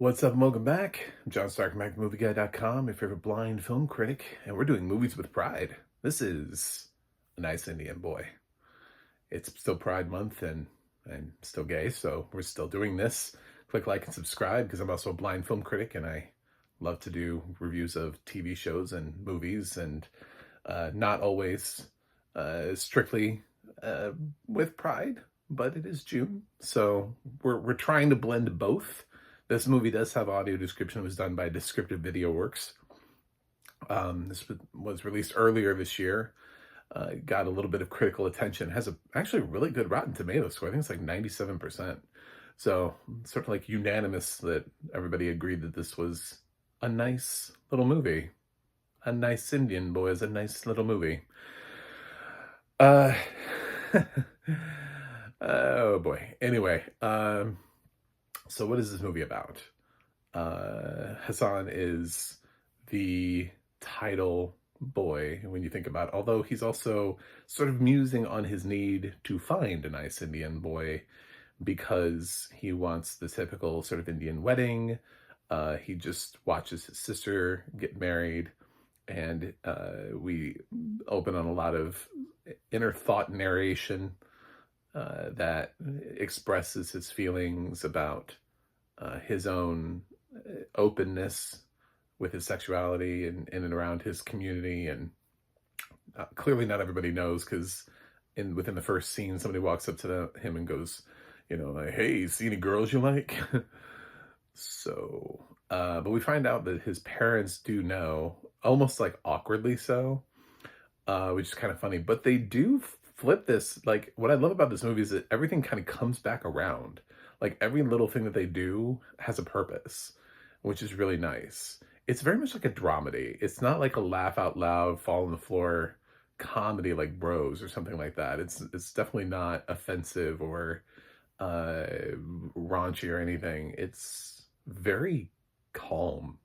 What's up, and welcome back. I'm John Stark, MacMovieGuy.com, your favorite blind film critic, and we're doing movies with pride. This is A Nice Indian Boy. It's still Pride Month, and I'm still gay, so we're still doing this. Click like and subscribe, because I'm also a blind film critic, and I love to do reviews of TV shows and movies, and not always strictly uh, with pride, but it is June, so we're trying to blend both. This movie does have audio description. It was done by Descriptive Video Works. This was released earlier this year. Got a little bit of critical attention. Has actually really good Rotten Tomatoes score. I think it's like 97%. So sort of like unanimous that everybody agreed that this was a nice little movie. A Nice Indian Boy is a nice little movie. Uh, oh boy. Anyway, so what is this movie about? Hassan is the title boy when you think about it, although he's also sort of musing on his need to find a nice Indian boy because he wants the typical sort of Indian wedding. He just watches his sister get married, and we open on a lot of inner thought narration that expresses his feelings about his own openness with his sexuality and in and around his community. And clearly not everybody knows, because within the first scene, somebody walks up to him and goes, like, hey, see any girls you like? So, but we find out that his parents do know, almost like awkwardly so, which is kind of funny. But they do flip this. Like, what I love about this movie is that everything kind of comes back around. Like, every little thing that they do has a purpose, which is really nice. It's very much like a dramedy. It's not like a laugh out loud, fall on the floor comedy like Bros or something like that. It's definitely not offensive or raunchy or anything. It's very calm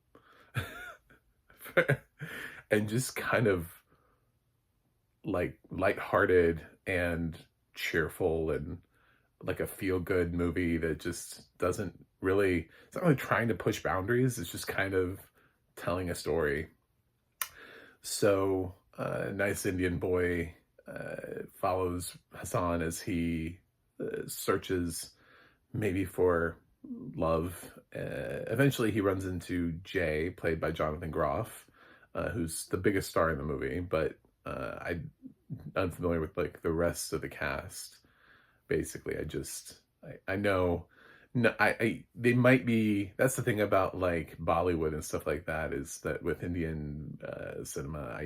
and just kind of like lighthearted and cheerful, and like a feel-good movie that just doesn't really, it's not really trying to push boundaries. It's just kind of telling a story. So Nice Indian Boy follows Hassan as he searches maybe for love. Eventually he runs into Jay, played by Jonathan Groff, who's the biggest star in the movie, but I'm unfamiliar with like the rest of the cast. Basically, I know, no, they might be. That's the thing about like Bollywood and stuff like that, is that with Indian cinema,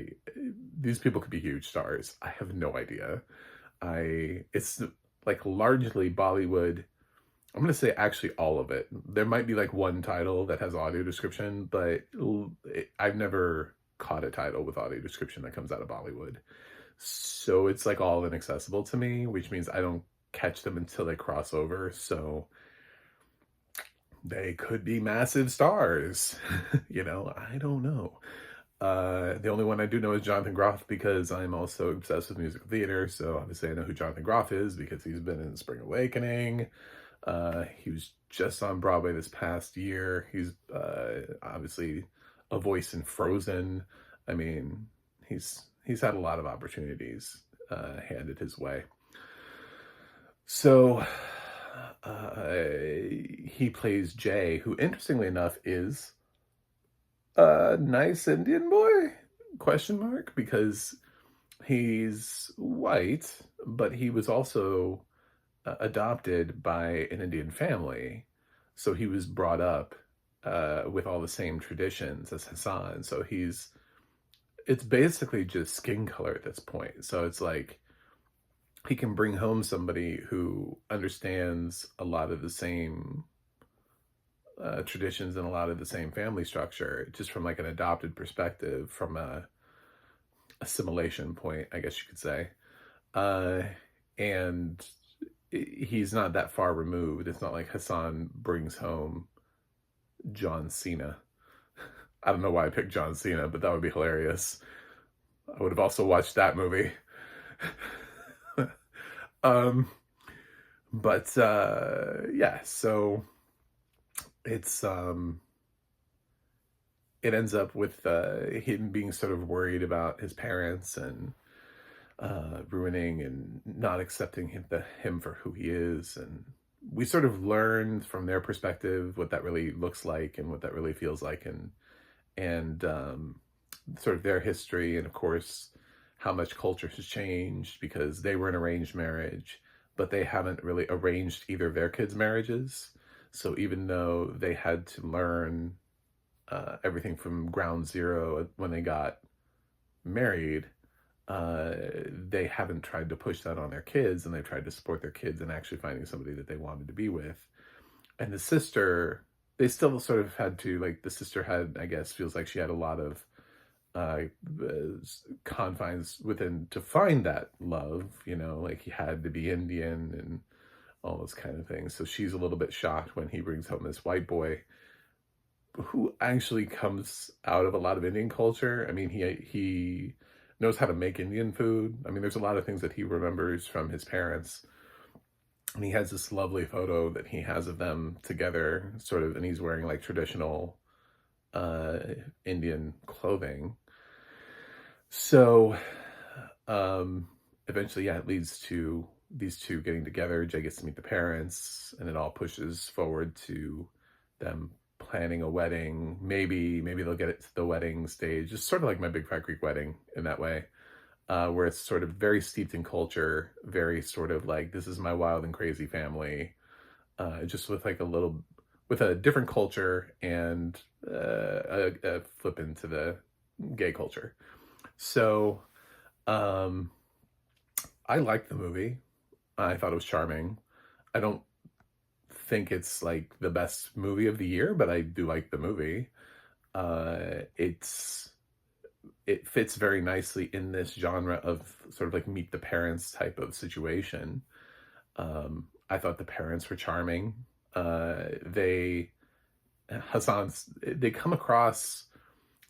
these people could be huge stars. I have no idea. It's like largely Bollywood. I'm gonna say actually all of it. There might be like one title that has audio description, but I've never caught a title with audio description that comes out of Bollywood. So it's like all inaccessible to me, which means I don't catch them until they cross over. So they could be massive stars. I don't know. The only one I do know is Jonathan Groff, because I'm also obsessed with musical theater. So obviously I know who Jonathan Groff is because he's been in Spring Awakening. He was just on Broadway this past year. He's obviously a voice in Frozen. I mean, he's had a lot of opportunities handed his way. So he plays Jay, who interestingly enough is a nice Indian boy, question mark, because he's white, but he was also adopted by an Indian family. So he was brought up with all the same traditions as Hassan. So it's basically just skin color at this point. So it's like he can bring home somebody who understands a lot of the same traditions and a lot of the same family structure, just from like an adopted perspective, from a assimilation point, I guess you could say. And he's not that far removed. It's not like Hassan brings home John Cena. I don't know why I picked John Cena, but that would be hilarious. I would have also watched that movie. But yeah, so it's it ends up with him being sort of worried about his parents and ruining and not accepting him for who he is. And we sort of learn from their perspective what that really looks like and what that really feels like, and sort of their history, and of course how much culture has changed because they were an arranged marriage, but they haven't really arranged either of their kids' marriages. So even though they had to learn everything from ground zero when they got married, they haven't tried to push that on their kids, and they've tried to support their kids in actually finding somebody that they wanted to be with. And the sister, they still sort of had to, like, the sister had, I guess, feels like she had a lot of uh, confines within to find that love, like he had to be Indian and all those kind of things. So she's a little bit shocked when he brings home this white boy who actually comes out of a lot of Indian culture. I mean, he knows how to make Indian food. I mean, there's a lot of things that he remembers from his parents. And he has this lovely photo that he has of them together, sort of, and he's wearing like traditional uh, Indian clothing. So eventually, yeah, it leads to these two getting together. Jay gets to meet the parents, and it all pushes forward to them planning a wedding. Maybe they'll get it to the wedding stage. It's sort of like My Big Fat Greek Wedding in that way, where it's sort of very steeped in culture, very sort of like, this is my wild and crazy family, just with like with a different culture and a flip into the gay culture. So I liked the movie. I thought it was charming. I don't think it's like the best movie of the year, but I do like the movie. It fits very nicely in this genre of sort of like meet the parents type of situation. I thought the parents were charming. They they come across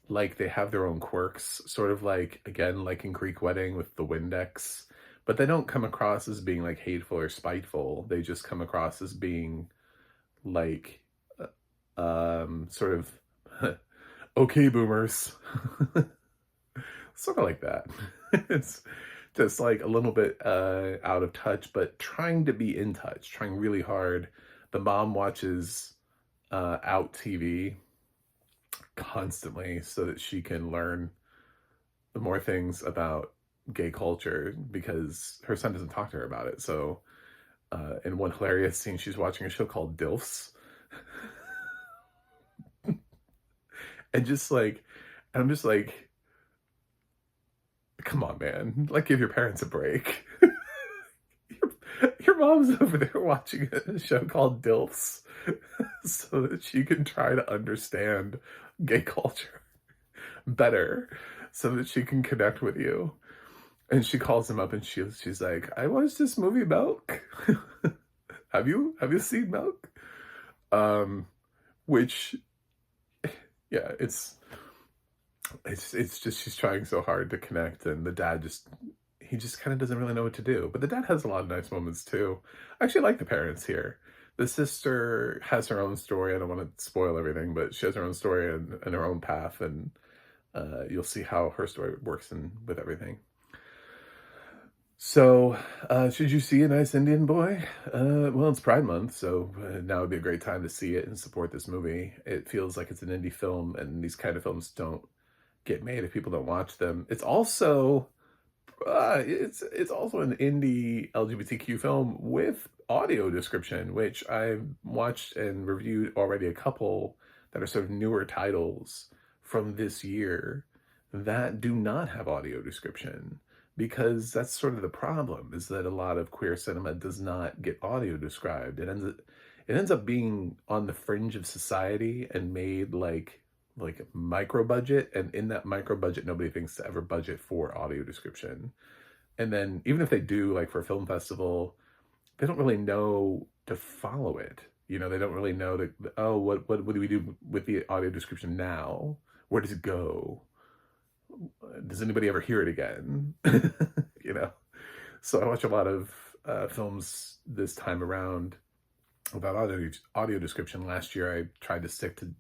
like they have their own quirks, sort of like, again, like in Greek Wedding with the Windex, but they don't come across as being like hateful or spiteful. They just come across as being like, sort of, okay, boomers. Sort of like that. It's just like a little bit out of touch, but trying to be in touch, trying really hard. The mom watches Out TV constantly so that she can learn more things about gay culture because her son doesn't talk to her about it. So in one hilarious scene, she's watching a show called DILFs. and just like, and I'm just like, come on, man. Like, give your parents a break. your mom's over there watching a show called DILFs so that she can try to understand gay culture better, so that she can connect with you. And she calls him up and she's like, I watched this movie Milk. Have you seen Milk? Which, yeah, it's just, she's trying so hard to connect, and the dad he just kind of doesn't really know what to do. But the dad has a lot of nice moments too. I actually like the parents here. The sister has her own story. I don't want to spoil everything, but she has her own story and her own path, and you'll see how her story works with everything. So, should you see A Nice Indian Boy? Well, it's Pride Month, so now would be a great time to see it and support this movie. It feels like it's an indie film, and these kind of films don't get made if people don't watch them. It's also it's also an indie LGBTQ film with audio description, which I've watched and reviewed already a couple that are sort of newer titles from this year that do not have audio description, because that's sort of the problem, is that a lot of queer cinema does not get audio described. It ends up being on the fringe of society and made like micro budget, and in that micro budget nobody thinks to ever budget for audio description. And then even if they do, like for a film festival, they don't really know to follow it. They don't really know that, oh, what do we do with the audio description now? Where does it go? Does anybody ever hear it again? you know so I watch a lot of films this time around About audio description, last year I tried to stick to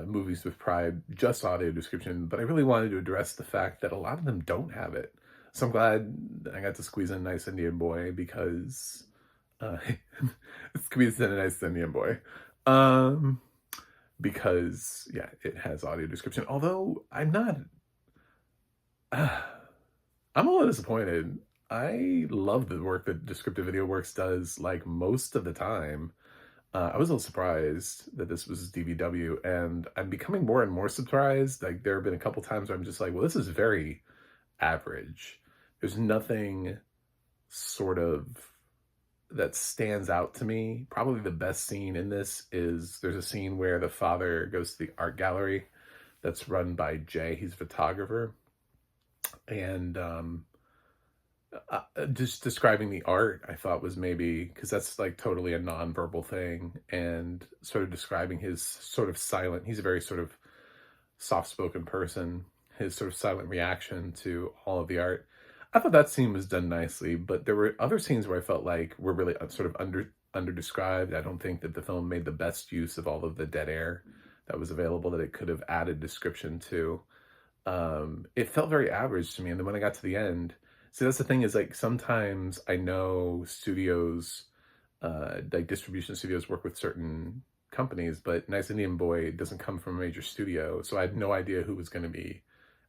movies with Pride, just audio description, but I really wanted to address the fact that a lot of them don't have it. So I'm glad I got to squeeze in Nice Indian Boy because uh, squeeze in a Nice Indian Boy. Um, because yeah, it has audio description. Although I'm not, I'm a little disappointed. I love the work that Descriptive Video Works does, like most of the time. I was a little surprised that this was DVW, and I'm becoming more and more surprised. Like, there have been a couple times where I'm just like, well, this is very average. There's nothing sort of that stands out to me. Probably the best scene in this is there's a scene where the father goes to the art gallery that's run by Jay. He's a photographer. And just describing the art, I thought was maybe, because that's like totally a nonverbal thing, and sort of describing his sort of silent, he's a very sort of soft-spoken person, his sort of silent reaction to all of the art. I thought that scene was done nicely, but there were other scenes where I felt like were really sort of under described. I don't think that the film made the best use of all of the dead air that was available that it could have added description to. It felt very average to me, and then when I got to the end, see, that's the thing, is like sometimes I know studios, like distribution studios, work with certain companies, but Nice Indian Boy doesn't come from a major studio, so I had no idea who was going to be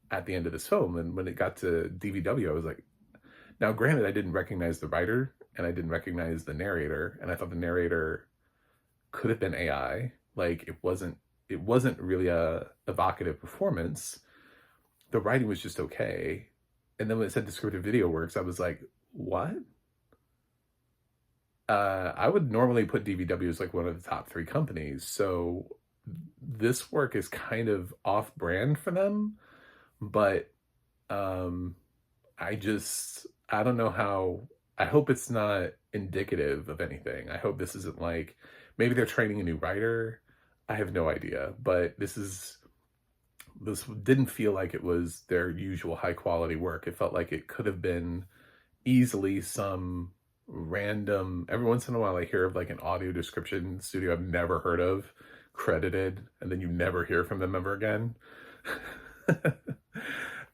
at the end of this film. And when it got to DVW, I was like, now granted, I didn't recognize the writer and I didn't recognize the narrator, and I thought the narrator could have been AI. Like, it wasn't really a evocative performance. The writing was just okay. And then when it said Descriptive Video Works, I was like, what? I would normally put DVW as like one of the top 3 companies. So this work is kind of off brand for them, but um, I don't know how, I hope it's not indicative of anything. I hope this isn't like, maybe they're training a new writer. I have no idea, but this didn't feel like it was their usual high quality work. It felt like it could have been easily some random, every once in a while I hear of like an audio description studio I've never heard of credited, and then you never hear from them ever again.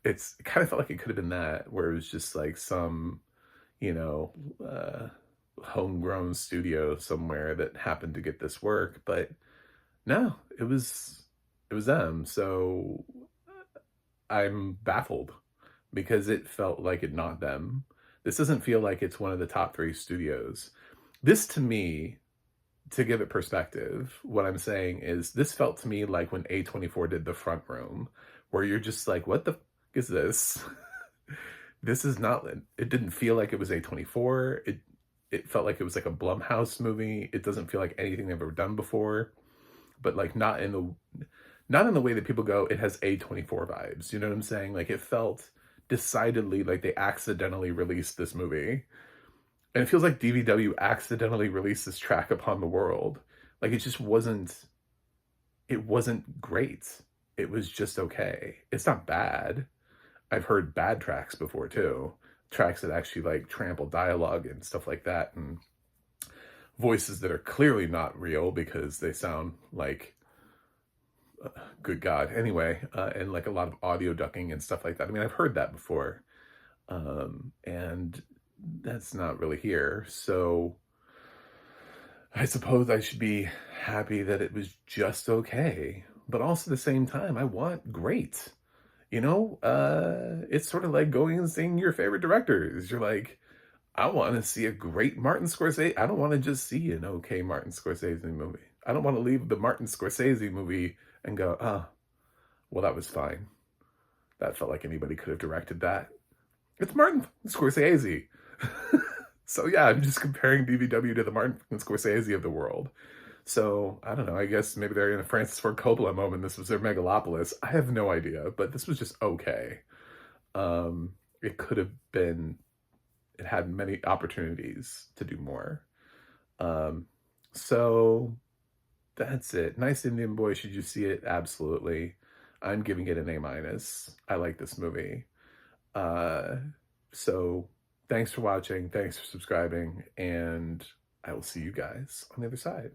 It kind of felt like it could have been that, where it was just like some, you know, homegrown studio somewhere that happened to get this work. But no, it was them. So I'm baffled because it felt like it not them. This doesn't feel like it's one of the top 3 studios. This, to me, to give it perspective, what I'm saying is this felt to me like when A24 did The Front Room, where you're just like, what the f is this? This is not, it didn't feel like it was A24. It felt like it was like a Blumhouse movie. It doesn't feel like anything they've ever done before, but like not in the way that people go, it has A24 vibes. You know what I'm saying? Like, it felt decidedly like they accidentally released this movie. And it feels like DVW accidentally released this track upon the world. Like, it wasn't great. It was just okay. It's not bad. I've heard bad tracks before too. Tracks that actually like trample dialogue and stuff like that, and voices that are clearly not real because they sound like, good God. Anyway, and like a lot of audio ducking and stuff like that. I mean, I've heard that before. And that's not really here. So I suppose I should be happy that it was just okay. But also at the same time, I want great. It's sort of like going and seeing your favorite directors. You're like, I want to see a great Martin Scorsese. I don't want to just see an okay Martin Scorsese movie. I don't want to leave the Martin Scorsese movie and go, well, that was fine. That felt like anybody could have directed that. It's Martin Scorsese. So yeah, I'm just comparing DVW to the Martin Scorsese of the world. So I don't know, I guess maybe they're in a Francis Ford Coppola moment. This was their Megalopolis. I have no idea, but this was just okay. It could have been, it had many opportunities to do more. So that's it. Nice Indian Boy, should you see it? Absolutely. I'm giving it an A-. I like this movie. So thanks for watching, thanks for subscribing, and I will see you guys on the other side.